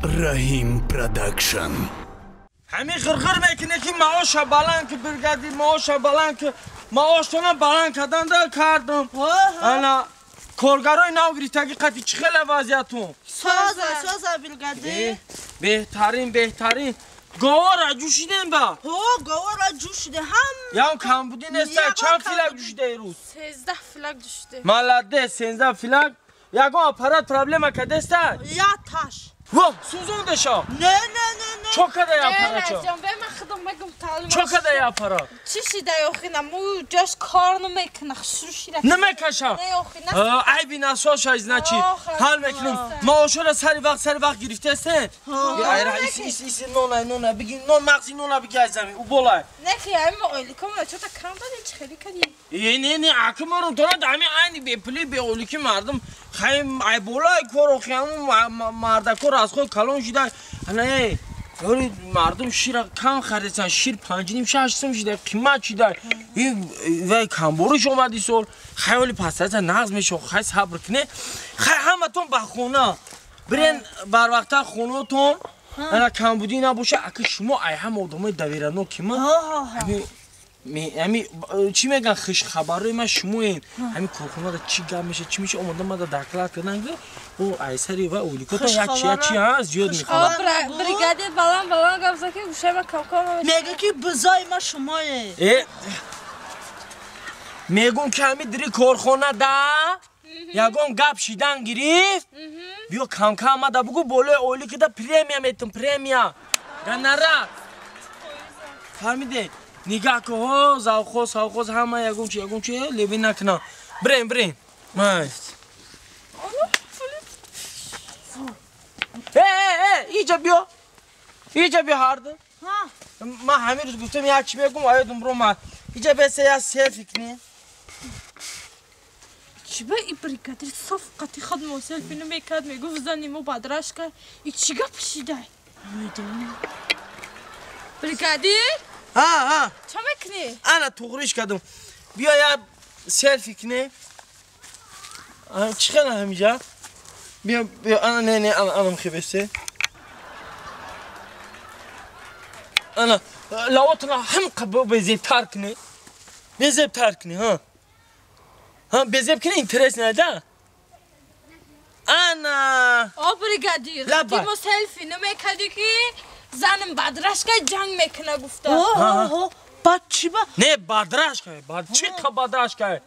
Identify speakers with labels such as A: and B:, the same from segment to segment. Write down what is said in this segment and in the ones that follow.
A: رحیم پروداکشن.
B: همین غرغر میکنه که معاش بالان که برگردی معاش بالان که معاشتون بالان کردن دا کردم. انا کارگرای نو گریتگی قطعی چه خیلی وضعیتون؟
C: سازا برگردی.
B: بهترین گوارا جوشیدن با.
C: گوارا جوشیده هم.
B: یا کم بودی نسته چند فیلک جوشیده ای روز؟
D: 13 فیلک جوشیده.
B: مالده 13 فیلک. یکو آپارات پرابلم که دسته؟
C: یا تاش.
B: واه سوزونده شا؟
C: نه.
B: چو کده یا آپارات شا؟
D: نه جان به من خودم بگم تعلیم.
B: چو کده یا آپارات؟
D: چی شده آخینا مو جاش کار نمیکنه شروشی رفت.
B: نمیکشم.
D: نه آخینا.
B: عیبی نساش از نچی. حال میکنم. معاشو را سری وقت گرفته است. یا ایرا ایسی نونه بگی نون مغزی نونه بگی از زمین او بالای.
D: نه که همین اولی کم نه چطور کم دادی چه خیلی کدی.
B: نه اکمارم تو را دامی عینی بپلی به اولی که مردم خیم ای بالای کارو خیم مردکو از خود کلان شده. نه یاری مردم شیر کم خریدن شیر 5.5-6 شده قیمت شده این وای کمبورش اومدی سول خیلی پسته نغز میشه خیلی صبر کنه خیلی همتون به خونه برین بر وقتا خونه تون انا کمبودی نباشه اگه شما ای هم آدمای دویرانو که من همین چی میگن خوش خبرای من شما این همین کارخونه چی گپ میشه چی میشه اومدم ما دکلات کردن او ایسری و اولیکو تو چی هست زیاد میخوام
D: بریگادی بالان گفت که گوشه من کم
C: میگه که بزای ما شمایه
B: میگم که همین دری کارخونه ده یگم گپ شیدن گرفت بیا کم ما ده بگو بوله اولی که ده پریمیا میتون پریمیا نره فهمیده نگاه که ها زاوخوز همه یگم چه لیبی نکنه برین ماست اینجا بیا هارده ما همین روز گفتم یک چی بگم آیدم برو ما اینجا بسه یا سلفی کنی
D: چی با این بریگادی صفقتی خود ما سلفی نمیکرد میگفت زنیمو بدرش کرد این چی گپ شیده بریگادی چه میکنی؟
B: انا توغریش کردم بیا یا سلفی کنی چی خیلی همینجا بیا انا نه انا مخیبسته انا لواتنا هم قبو بزیبتر کنی ها بزیب کنی اینترس نده انا
D: بریگادی دیمو سلفی نمیکردی که زنم بدرش که جنگ میکنه گفته
C: بعد چی با؟
B: نه بدرش که چی که بدرش که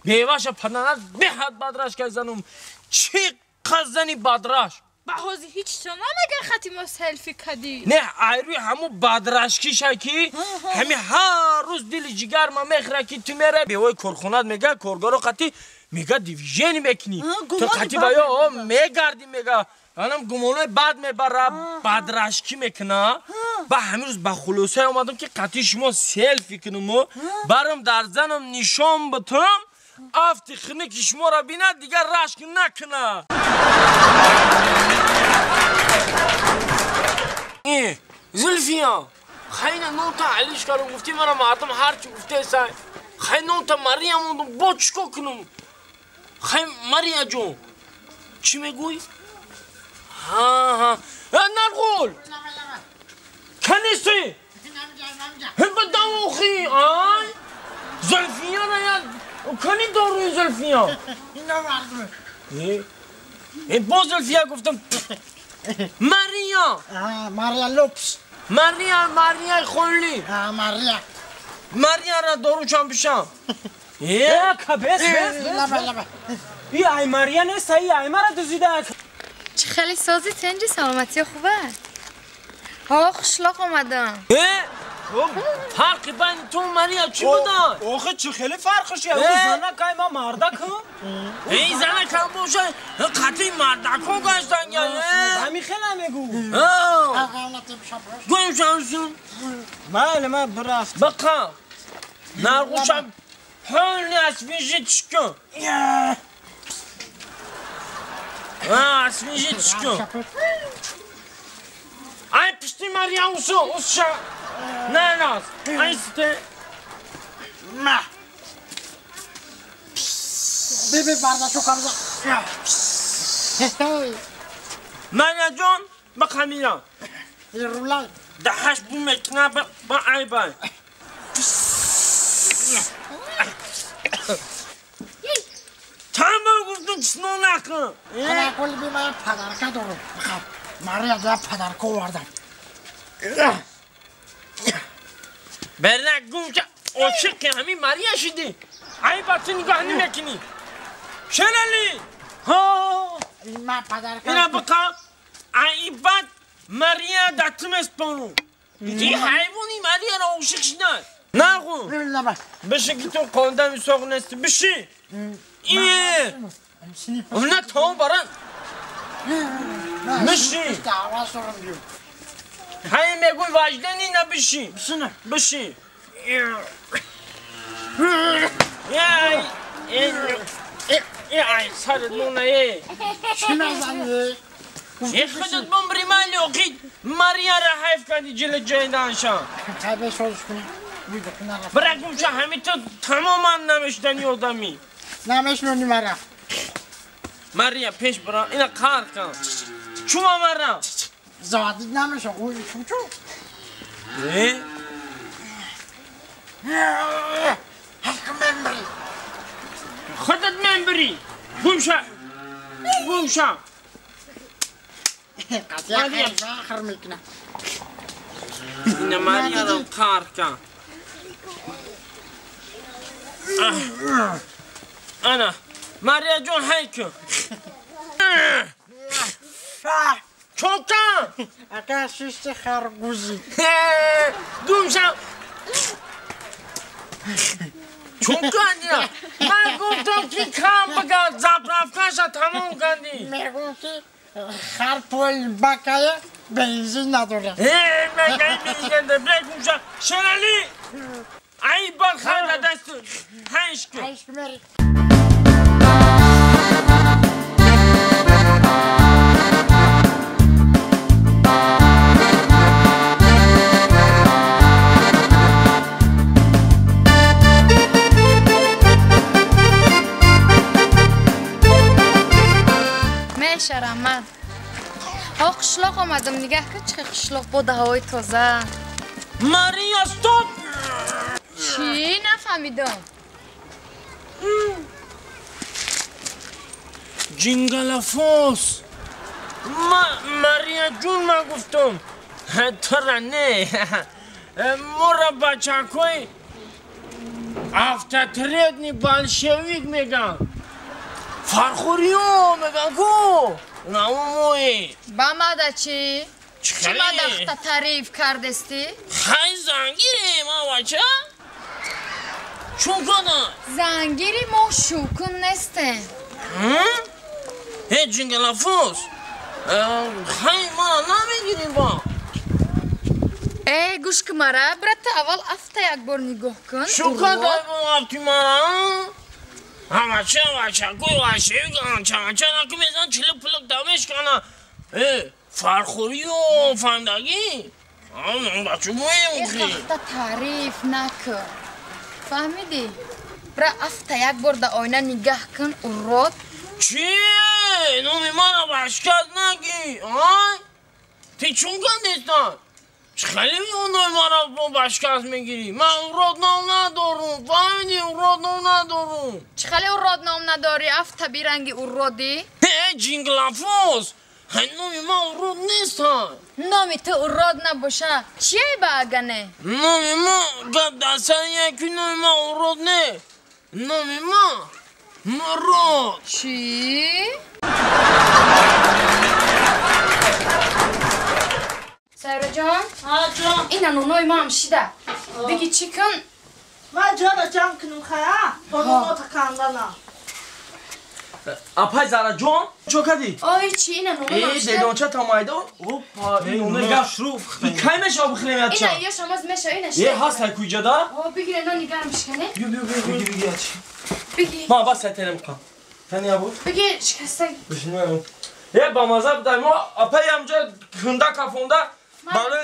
B: بیواش پنانات به حد بدرش که زنم چی قزنی بدرش
D: بحوزی هیچ تو نمیگه خطی ما سلفی کدی
B: نه ایروی همو بدرشکی شکی همی هر روز دل جگر ما میخره که تو میره بیوای کارخونت میگه کارگارو خطی میگه دیویژنی میکنی تو خطی بایا میگردی میگه الان گمانای بد میبره بدرشکی میکنه با همین روز با خلوصه اومدم که قطعی شما سلفی کنم برام در زنم نشان بتم افتی خنه که شما را بینه دیگر رشک نکنه زلفیا خیلی نوتا علیش کارو گفتی مرا مردم هرچی گفته سای خیلی نوتا مریم اوندم با چکو کنم خیلی مریا جون چی میگوی؟ ها نرغول کنیستی هم بدم اخی آی زلفیا را یاد کنی داروی زلفیا این با زلفیا گفتم
C: ماریا لوپس
B: ماریا خولی ماریا را دارو چند پیشم
E: بس ای ای ماریا نیست ای مرا دزیده
F: چه خیلی سازی تنجی سلامتی خوبه خوشلاق اومدم
B: فرقی بین تو ماریا چی بودن؟
E: آخه چه خیلی فرقشه اون زنه که ما مردکم
B: این زنه که باشه قطعی مردکو گشتن یا
E: همین خیلی میگو
B: گویم شمسون
E: ما برفت
B: بقا نرگوشم حالی اسمیشی چکن اسمیشی چکن این پشتی ماریا اوسو نه ناز این سته
C: ببین برداشو کارزا
B: ماریا جون Bak Hamira.
C: Yürüler.
B: Daha bu mekna bak ayba. Tamam guftum snonakı.
C: Karakol bir bana padarka doğru. Bakar. Maria da padarka vardı.
B: Bernak gumca. O çık ya hami Maria şimdi. Ayba seni gahni mekini. Şelali. Ha.
C: İma padarka.
B: İna baka. Aybat Maria datım espanu. İyi hayvani Maria ra o çık şimdi. Nahu.
C: Yürüler bak.
B: Beşi git o konuda müsakın esti. Beşi. İyi. Ona tamam baran. Beşi.
C: İşte hava sorun diyor.
B: Hayır meguy vajdeni ne beşi.
C: Şunu.
B: Beşi. Ya. Ay sarı nuna ye.
C: Şuna zanlı.
B: خدت بمبری مالی اوقید ماریا را حیف کردی جل جایدان شا
C: Tabi sol üstüne. Buydu pınar.
B: bırakım şu hemi to tamam anlamıştan yodami
C: Nameş mi numara?
B: Maria peş bıra ina karka çuma mara
C: Zavadi nameş o. Uy çuçu. Hakkı membri.
B: خدت membri gumşa gumşa
C: Katya hayfa kırmıkna.
B: ina Maria ra karka ana Maria John Hayke Çoka
C: Aka şişti harguzi.
B: gumşa Çoka ya ben guftum ki kampaga zaprafkaşa tamam kandi
C: Mergun ki harpol bakaya benzin adora.
B: ben gelmeyeceğim de bırakım şu şelali ay bak hadi destu hanşkı
C: Aşkı meri.
F: شرمن ها قشلاق آمدم نگه که چه قشلاق بود هوای تازه
B: Maria stop
F: چی؟ نفهمیدم
B: جینگلافوس ماریا جون من گفتم تو را نه مرا بچه کوی افتتریدنی بالشویک میگن فرخوریو میگن کو ناموی
F: بامده چی؟ چی
B: چخلی
F: مدخت تعریف کردستی؟
B: خیلی زنگیری ما بچه چون کنه
F: زنگیری ما شوکن نستیم
B: هی جینگلافوس خیلی ما نمیگیری با
F: ای گوش که مرا برات اول افته یک بار نگاه کن
B: شو کنه افتی مرا همه چه بچه کوی وحشی کن چه نکو میزن چلو پلک دمش کنه فرخوری و فهمدگی بچه
F: ای
B: موی
F: خفته تعریف نکن فهمیدی؟ برا افته یک بار در آینه نگاه کن او راد
B: چی؟ نومی منو بشکت نگی آی؟ تی چون کندیستان؟ خیلی اونوی منو بشکت میگیری من اون راد نام ندارم فهمیدی اون راد نام ندارم
F: چه خیلی او راد نام نداری افته بیرنگی او رادی؟
B: جینگلافوس نومی من اون راد نیستم
F: نامی تو او راد نباشه چیه باگنه؟
B: نومی من گب دستن یکی نومی من اون راد نه نومی من مراد
F: چی؟ سایرا جان
C: Ha can.
F: این نونوی ما همشیده بگی چی کن؟
C: Ma cana can kınım kaya. Onun o takandana.
B: Apay zara John çok hadi
F: آی چی این نونوی ما همشیده؟
B: dedonça tamayda hoppa onu gel bir kaymeş abi khilem
F: این
B: yatça
F: ایه شماز میشه این
B: ye
F: اشته
B: has hay kuycada
F: بگیر اینا نگرم شکنه
B: gibi geç
F: بگی
B: ma bas setelim kan sen ya bu
F: بگی شکسته
B: düşünmüyorum ye bamaza daima apay amca hında kafonda bana